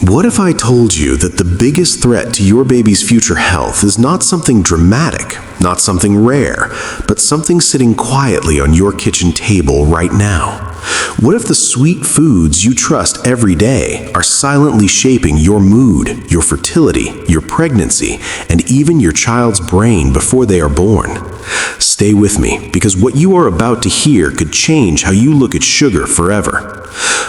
What if I told you that the biggest threat to your baby's future health is not something dramatic, not something rare, but something sitting quietly on your kitchen table right now? What if the sweet foods you trust every day are silently shaping your mood, your fertility, your pregnancy, and even your child's brain before they are born? Stay with me, because what you are about to hear could change how you look at sugar forever.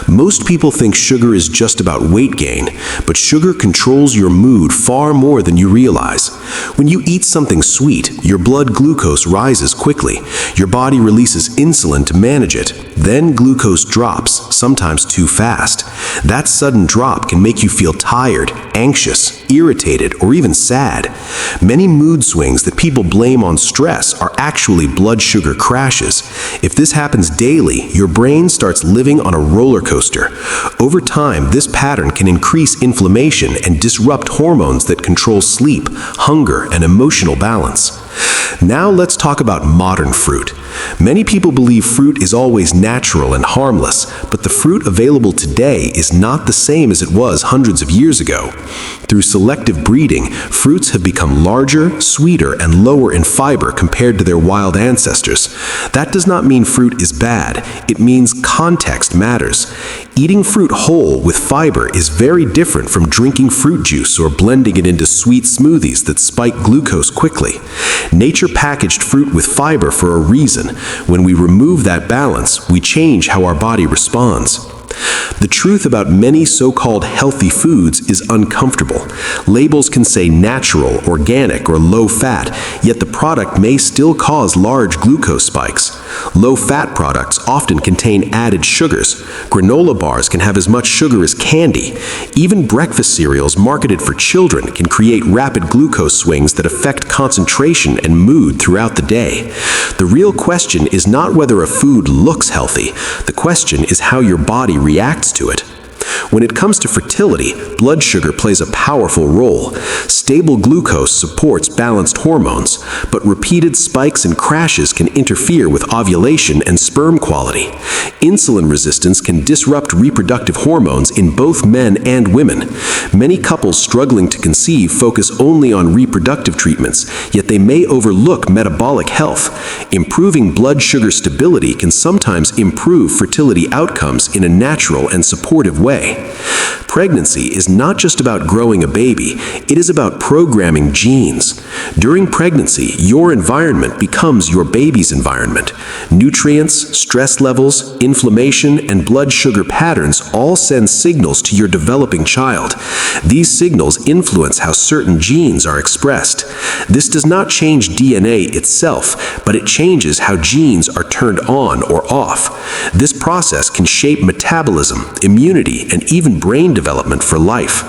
Most people think sugar is just about weight gain, but sugar controls your mood far more than you realize. When you eat something sweet, your blood glucose rises quickly. Your body releases insulin to manage it. Then glucose drops, sometimes too fast. That sudden drop can make you feel tired, anxious, irritated, or even sad. Many mood swings that people blame on stress are actually blood sugar crashes. If this happens daily, your brain starts living on a roller coaster. Over time, this pattern can increase inflammation and disrupt hormones that control sleep, hunger, and emotional balance. Now let's talk about modern fruit. Many people believe fruit is always natural and harmless, but the fruit available today is not the same as it was hundreds of years ago. Through selective breeding, fruits have become larger, sweeter, and lower in fiber compared to their wild ancestors. That does not mean fruit is bad. It means context matters. Eating fruit whole with fiber is very different from drinking fruit juice or blending it into sweet smoothies that spike glucose quickly. Nature packaged fruit with fiber for a reason. When we remove that balance, we change how our body responds. The truth about many so-called healthy foods is uncomfortable. Labels can say natural, organic, or low-fat, yet the product may still cause large glucose spikes. Low-fat products often contain added sugars. Granola bars can have as much sugar as candy. Even breakfast cereals marketed for children can create rapid glucose swings that affect concentration and mood throughout the day. The real question is not whether a food looks healthy. The question is how your body reacts to it. When it comes to fertility, blood sugar plays a powerful role. Stable glucose supports balanced hormones, but repeated spikes and crashes can interfere with ovulation and sperm quality. Insulin resistance can disrupt reproductive hormones in both men and women. Many couples struggling to conceive focus only on reproductive treatments, yet they may overlook metabolic health. Improving blood sugar stability can sometimes improve fertility outcomes in a natural and supportive way. Pregnancy is not just about growing a baby, it is about programming genes. During pregnancy, your environment becomes your baby's environment. Nutrients, stress levels, inflammation, and blood sugar patterns all send signals to your developing child. These signals influence how certain genes are expressed. This does not change DNA itself, but it changes how genes are turned on or off. This process can shape metabolism, immunity, and even brain development for life.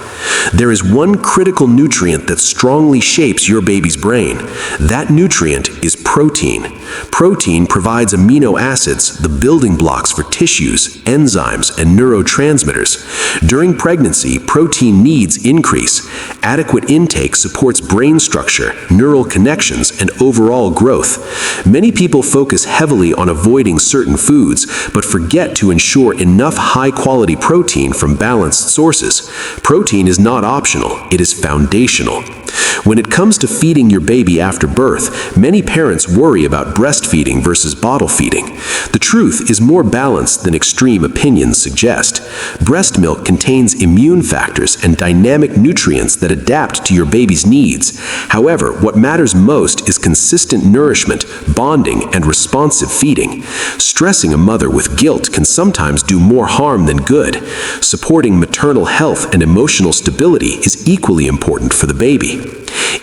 There is one critical nutrient that strongly shapes your baby's brain. That nutrient is protein. Protein provides amino acids, the building blocks for tissues, enzymes, and neurotransmitters. During pregnancy, protein needs increase. Adequate intake supports brain structure, neural connections, and overall growth. Many people focus heavily on avoiding certain foods, but forget to ensure enough high-quality protein from balanced sources. Protein is not optional, it is foundational. When it comes to feeding your baby after birth, many parents worry about breastfeeding versus bottle feeding. The truth is more balanced than extreme opinions suggest. Breast milk contains immune factors and dynamic nutrients that adapt to your baby's needs. However, what matters most is consistent nourishment, bonding, and responsive feeding. Stressing a mother with guilt can sometimes do more harm than good. Supporting maternal health and emotional stability is equally important for the baby.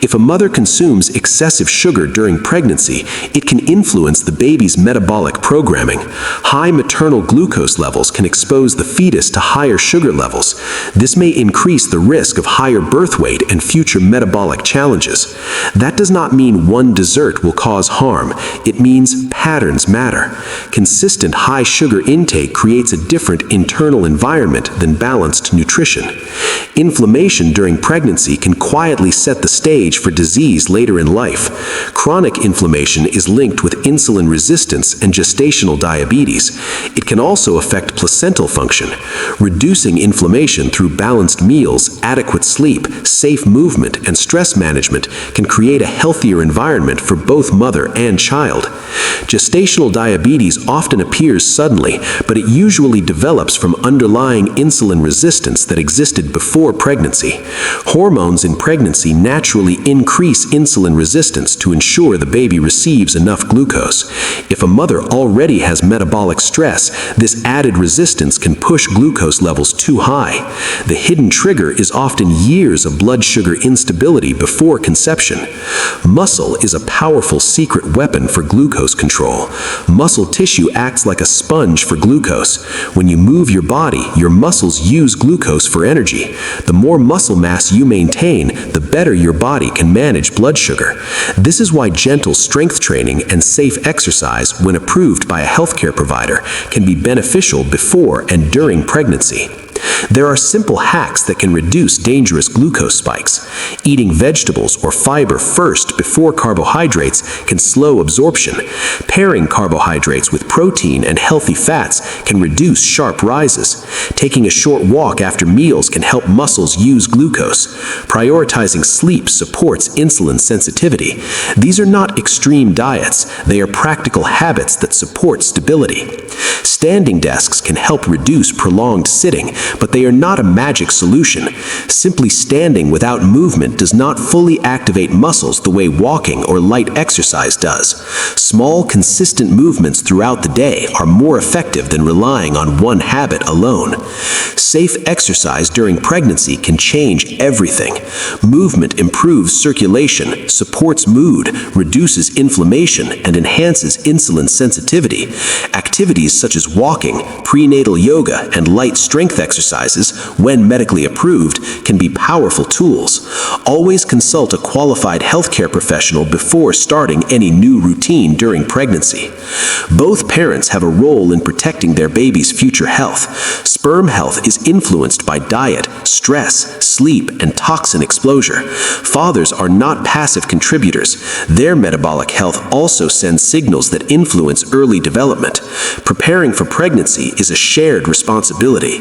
If a mother consumes excessive sugar during pregnancy, it can influence the baby's metabolic programming. High maternal glucose levels can expose the fetus to higher sugar levels. This may increase the risk of higher birth weight and future metabolic challenges. That does not mean one dessert will cause harm. It means patterns matter. Consistent high sugar intake creates a different internal environment than balanced nutrition. Inflammation during pregnancy can quietly set the stage for disease later in life. Chronic inflammation is linked with insulin resistance and gestational diabetes. It can also affect placental function. Reducing inflammation through balanced meals, adequate sleep, safe movement, and stress management can create a healthier environment for both mother and child. Gestational diabetes often appears suddenly, but it usually develops from underlying insulin resistance that existed before pregnancy. Hormones in pregnancy naturally increase insulin resistance to ensure the baby receives enough glucose. If a mother already has metabolic stress, this added resistance can push glucose levels too high. The hidden trigger is often years of blood sugar instability before conception. Muscle is a powerful secret weapon for glucose control. Muscle tissue acts like a sponge for glucose. When you move your body, your muscles use glucose for energy. The more muscle mass you maintain, the better your body can manage blood sugar. This is why gentle strength training and safe exercise, when approved by a healthcare provider, can be beneficial before and during pregnancy. There are simple hacks that can reduce dangerous glucose spikes. Eating vegetables or fiber first before carbohydrates can slow absorption. Pairing carbohydrates with protein and healthy fats can reduce sharp rises. Taking a short walk after meals can help muscles use glucose. Prioritizing sleep supports insulin sensitivity. These are not extreme diets, they are practical habits that support stability. Standing desks can help reduce prolonged sitting, but they are not a magic solution. Simply standing without movement does not fully activate muscles the way walking or light exercise does. Small, consistent movements throughout the day are more effective than relying on one habit alone. Safe exercise during pregnancy can change everything. Movement improves circulation, supports mood, reduces inflammation, and enhances insulin sensitivity. Activities such as walking, prenatal yoga, and light strength exercises, when medically approved, can be powerful tools. Always consult a qualified healthcare professional before starting any new routine during pregnancy. Both parents have a role in protecting their baby's future health. Sperm health is influenced by diet, stress, sleep, and toxin exposure. Fathers are not passive contributors. Their metabolic health also sends signals that influence early development. Preparing for pregnancy is a shared responsibility.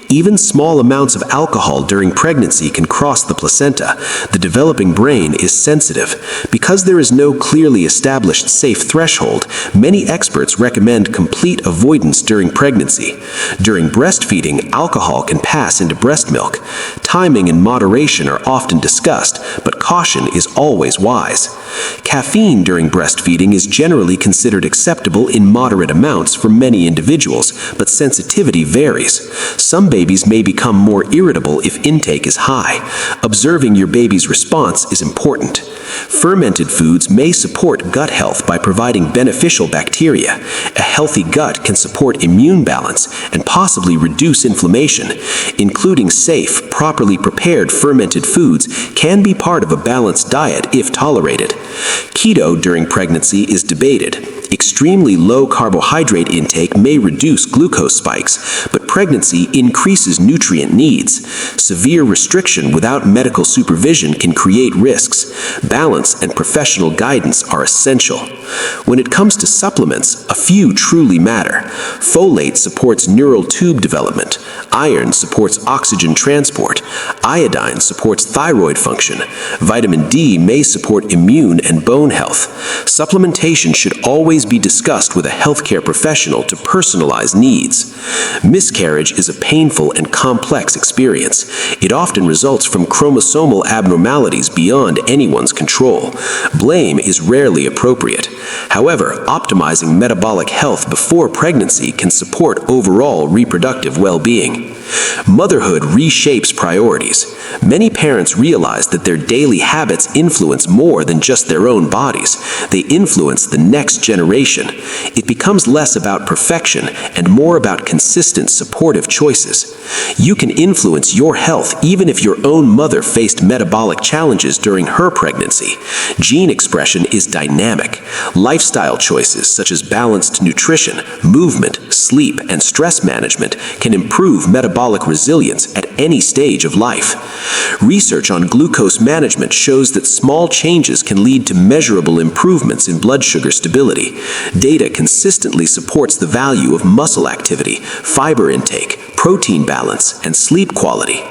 Even small amounts of alcohol during pregnancy can cross the placenta. The developing brain is sensitive. Because there is no clearly established safe threshold, many experts recommend complete avoidance during pregnancy. During breastfeeding, alcohol can pass into breast milk. Timing and moderation are often discussed, but caution is always wise. Caffeine during breastfeeding is generally considered acceptable in moderate amounts for many individuals, but sensitivity varies. Some babies may become more irritable if intake is high. Observing your baby's response is important. Fermented foods may support gut health by providing beneficial bacteria. A healthy gut can support immune balance and possibly reduce inflammation. Including safe, properly prepared fermented foods can be part of a balanced diet if tolerated. Keto during pregnancy is debated. Extremely low carbohydrate intake may reduce glucose spikes, but pregnancy increases nutrient needs. Severe restriction without medical supervision can create risks. Balance and professional guidance are essential. When it comes to supplements, a few truly matter. Folate supports neural tube development. Iron supports oxygen transport. Iodine supports thyroid function. Vitamin D may support immune and bone health. Supplementation should always be discussed with a healthcare professional to personalize needs. Miscarriage is a painful and complex experience. It often results from chromosomal abnormalities beyond anyone's control. Blame is rarely appropriate. However, optimizing metabolic health before pregnancy can support overall reproductive well-being. Motherhood reshapes priorities. Many parents realize that their daily habits influence more than just their own bodies. They influence the next generation. It becomes less about perfection and more about consistent, supportive choices. You can influence your health even if your own mother faced metabolic challenges during her pregnancy. Gene expression is dynamic. Lifestyle choices such as balanced nutrition, movement, sleep, and stress management can improve metabolic metabolic resilience at any stage of life. Research on glucose management shows that small changes can lead to measurable improvements in blood sugar stability. Data consistently supports the value of muscle activity, fiber intake, protein balance, and sleep quality.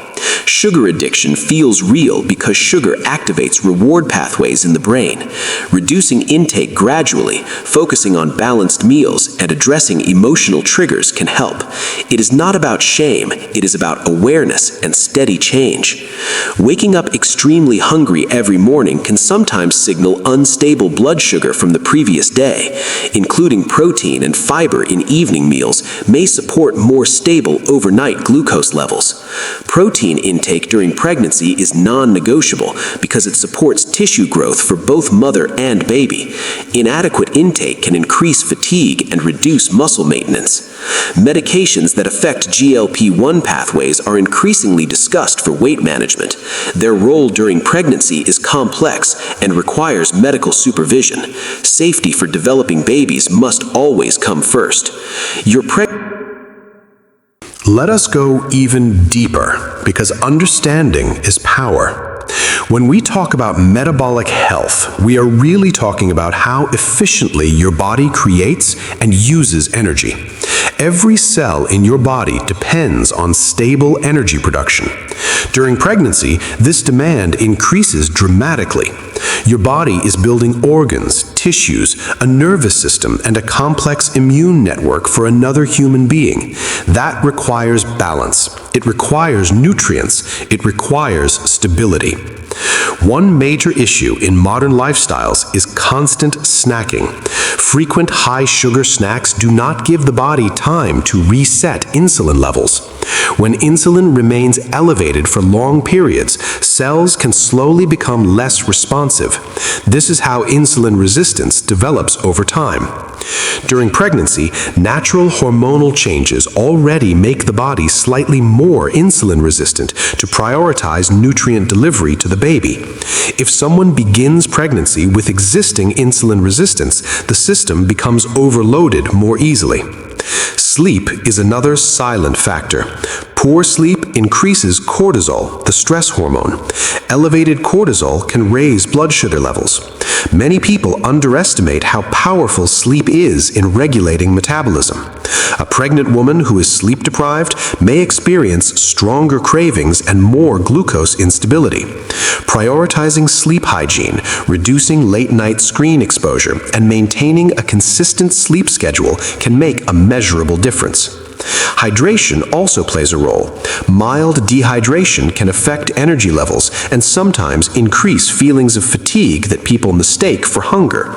Sugar addiction feels real because sugar activates reward pathways in the brain. Reducing intake gradually, focusing on balanced meals, and addressing emotional triggers can help. It is not about shame, it is about awareness and steady change. Waking up extremely hungry every morning can sometimes signal unstable blood sugar from the previous day. Including protein and fiber in evening meals may support more stable overnight glucose levels. Protein intake during pregnancy is non-negotiable because it supports tissue growth for both mother and baby. Inadequate intake can increase fatigue and reduce muscle maintenance. Medications that affect GLP-1 pathways are increasingly discussed for weight management. Their role during pregnancy is complex and requires medical supervision. Safety for developing babies must always come first. Let us go even deeper, because understanding is power. When we talk about metabolic health, we are really talking about how efficiently your body creates and uses energy. Every cell in your body depends on stable energy production. During pregnancy, this demand increases dramatically. Your body is building organs, tissues, a nervous system, and a complex immune network for another human being. That requires balance. It requires nutrients. It requires stability. One major issue in modern lifestyles is constant snacking. Frequent high-sugar snacks do not give the body time to reset insulin levels. When insulin remains elevated for long periods, cells can slowly become less responsive. This is how insulin resistance develops over time. During pregnancy, natural hormonal changes already make the body slightly more insulin resistant to prioritize nutrient delivery to the baby. If someone begins pregnancy with existing insulin resistance, the system becomes overloaded more easily. Sleep is another silent factor. Poor sleep increases cortisol, the stress hormone. Elevated cortisol can raise blood sugar levels. Many people underestimate how powerful sleep is in regulating metabolism. A pregnant woman who is sleep deprived may experience stronger cravings and more glucose instability. Prioritizing sleep hygiene, reducing late-night screen exposure, and maintaining a consistent sleep schedule can make a measurable difference. Hydration also plays a role. Mild dehydration can affect energy levels and sometimes increase feelings of fatigue that people mistake for hunger.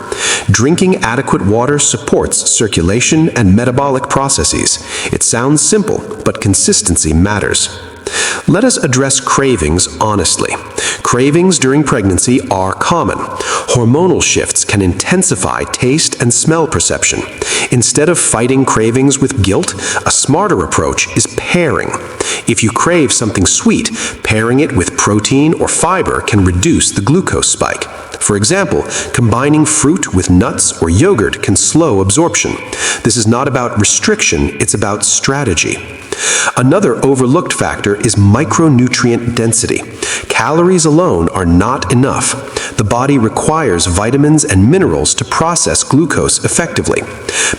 Drinking adequate water supports circulation and metabolic processes. It sounds simple, but consistency matters. Let us address cravings honestly. Cravings during pregnancy are common. Hormonal shifts can intensify taste and smell perception. Instead of fighting cravings with guilt, a smarter approach is pairing. If you crave something sweet, pairing it with protein or fiber can reduce the glucose spike. For example, combining fruit with nuts or yogurt can slow absorption. This is not about restriction, it's about strategy. Another overlooked factor is micronutrient density. Calories alone are not enough. The body requires vitamins and minerals to process glucose effectively.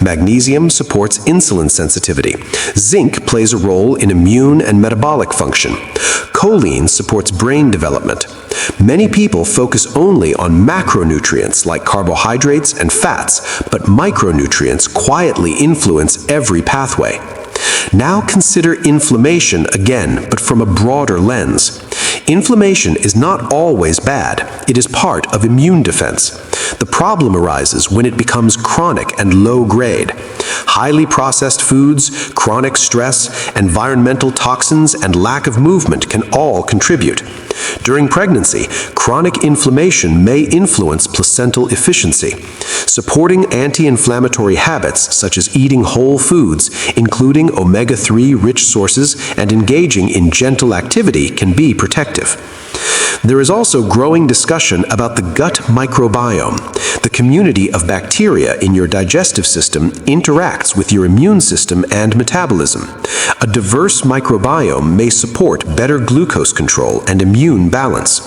Magnesium supports insulin sensitivity. Zinc plays a role in immune and metabolic function. Choline supports brain development. Many people focus only on macronutrients like carbohydrates and fats, but micronutrients quietly influence every pathway. Now consider inflammation again, but from a broader lens. Inflammation is not always bad. It is part of immune defense. The problem arises when it becomes chronic and low-grade. Highly processed foods, chronic stress, environmental toxins, and lack of movement can all contribute. During pregnancy, chronic inflammation may influence placental efficiency. Supporting anti-inflammatory habits such as eating whole foods, including omega-3 rich sources, and engaging in gentle activity can be protective. There is also growing discussion about the gut microbiome. The community of bacteria in your digestive system interacts with your immune system and metabolism. A diverse microbiome may support better glucose control and immune balance.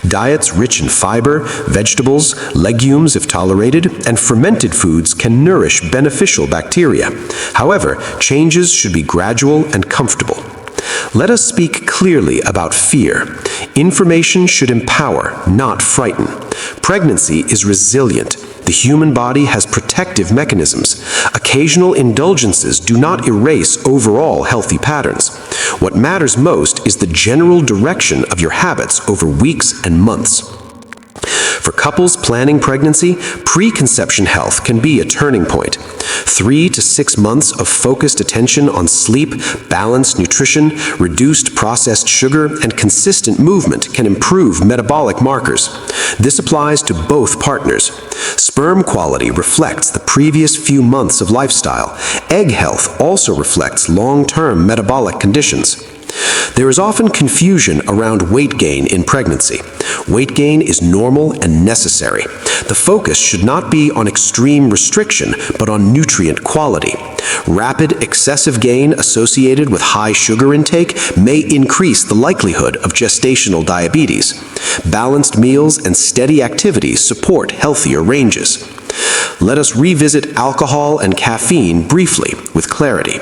Diets rich in fiber, vegetables, legumes if tolerated, and fermented foods can nourish beneficial bacteria. However, changes should be gradual and comfortable. Let us speak clearly about fear. Information should empower, not frighten. Pregnancy is resilient. The human body has protective mechanisms. Occasional indulgences do not erase overall healthy patterns. What matters most is the general direction of your habits over weeks and months. For couples planning pregnancy, preconception health can be a turning point. 3 to 6 months of focused attention on sleep, balanced nutrition, reduced processed sugar, and consistent movement can improve metabolic markers. This applies to both partners. Sperm quality reflects the previous few months of lifestyle. Egg health also reflects long-term metabolic conditions. There is often confusion around weight gain in pregnancy. Weight gain is normal and necessary. The focus should not be on extreme restriction, but on nutrient quality. Rapid, excessive gain associated with high sugar intake may increase the likelihood of gestational diabetes. Balanced meals and steady activities support healthier ranges. Let us revisit alcohol and caffeine briefly with clarity.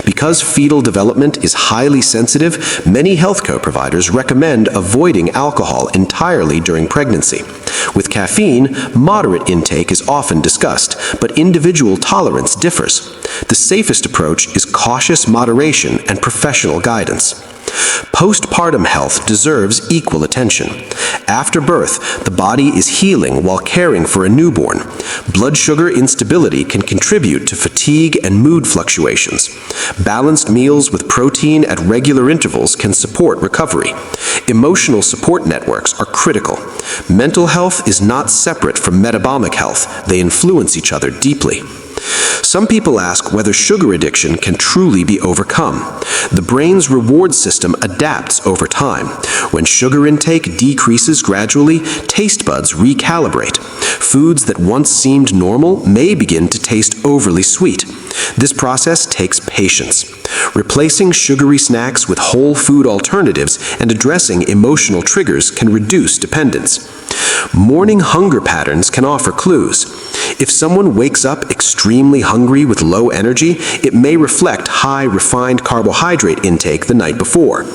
Because fetal development is highly sensitive, many healthcare providers recommend avoiding alcohol entirely during pregnancy. With caffeine, moderate intake is often discussed, but individual tolerance differs. The safest approach is cautious moderation and professional guidance. Postpartum health deserves equal attention. After birth, the body is healing while caring for a newborn. Blood sugar instability can contribute to fatigue and mood fluctuations. Balanced meals with protein at regular intervals can support recovery. Emotional support networks are critical. Mental health is not separate from metabolic health. They influence each other deeply. Some people ask whether sugar addiction can truly be overcome. The brain's reward system adapts over time. When sugar intake decreases gradually, taste buds recalibrate. Foods that once seemed normal may begin to taste overly sweet. This process takes patience. Replacing sugary snacks with whole food alternatives and addressing emotional triggers can reduce dependence. Morning hunger patterns can offer clues. If someone wakes up extremely hungry with low energy, it may reflect high refined carbohydrate intake the night before.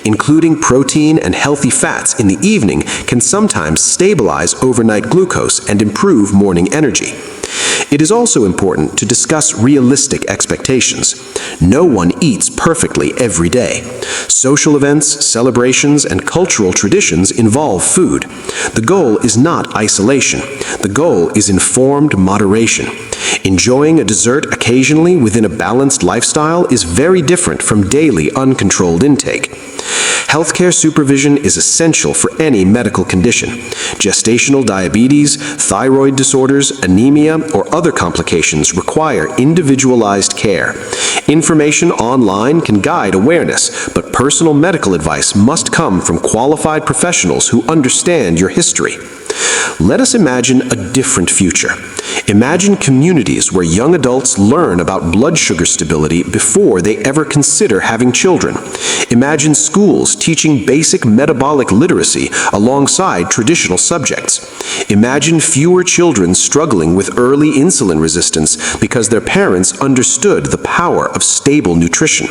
Including protein and healthy fats in the evening can sometimes stabilize overnight glucose and improve morning energy. It is also important to discuss realistic expectations. No one eats perfectly every day. Social events, celebrations, and cultural traditions involve food. The goal is not isolation. The goal is informed moderation. Enjoying a dessert occasionally within a balanced lifestyle is very different from daily uncontrolled intake. Healthcare supervision is essential for any medical condition. Gestational diabetes, thyroid disorders, anemia, or other complications require individualized care. Information online can guide awareness, but personal medical advice must come from qualified professionals who understand your history. Let us imagine a different future. Imagine communities where young adults learn about blood sugar stability before they ever consider having children. Imagine schools teaching basic metabolic literacy alongside traditional subjects. Imagine fewer children struggling with early insulin resistance because their parents understood the power of stable nutrition.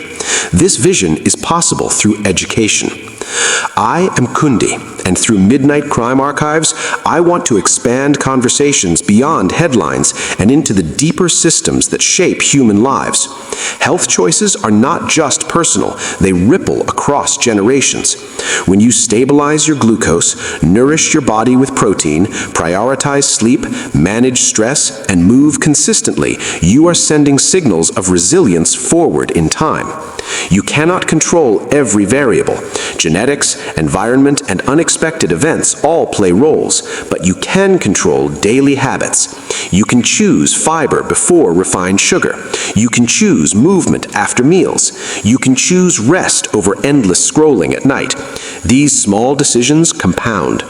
This vision is possible through education. I am Kundi, and through Midnight Crime Archives, I want to expand conversations beyond headlines and into the deeper systems that shape human lives. Health choices are not just personal, they ripple across generations. When you stabilize your glucose, nourish your body with protein, prioritize sleep, manage stress, and move consistently, you are sending signals of resilience forward in time. You cannot control every variable. Genetics, environment, and unexpected events all play roles, but you can control daily habits. You can choose fiber before refined sugar. You can choose movement after meals. You can choose rest over endless scrolling at night. These small decisions compound.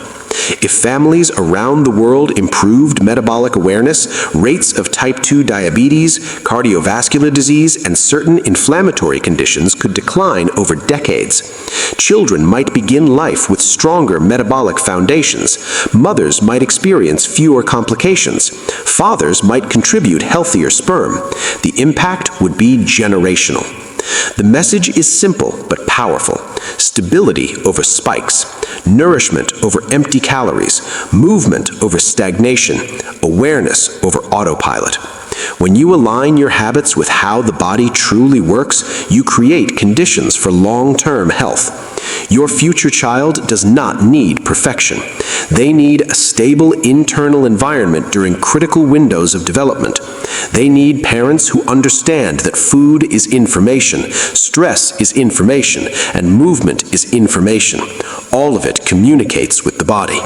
If families around the world improved metabolic awareness, rates of type 2 diabetes, cardiovascular disease, and certain inflammatory conditions could decline over decades. Children might begin life with stronger metabolic foundations. Mothers might experience fewer complications. Fathers might contribute healthier sperm. The impact would be generational. The message is simple but powerful. Stability over spikes, nourishment over empty calories, movement over stagnation, awareness over autopilot. When you align your habits with how the body truly works, you create conditions for long-term health. Your future child does not need perfection. They need a stable internal environment during critical windows of development. They need parents who understand that food is information, stress is information, and movement is information. All of it communicates with the body.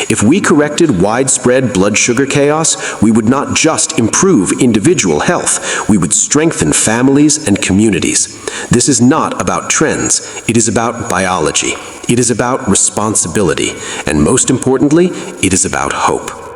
If we corrected widespread blood sugar chaos, we would not just improve individual health, we would strengthen families and communities. This is not about trends, it is about biology. It is about responsibility, and most importantly, it is about hope.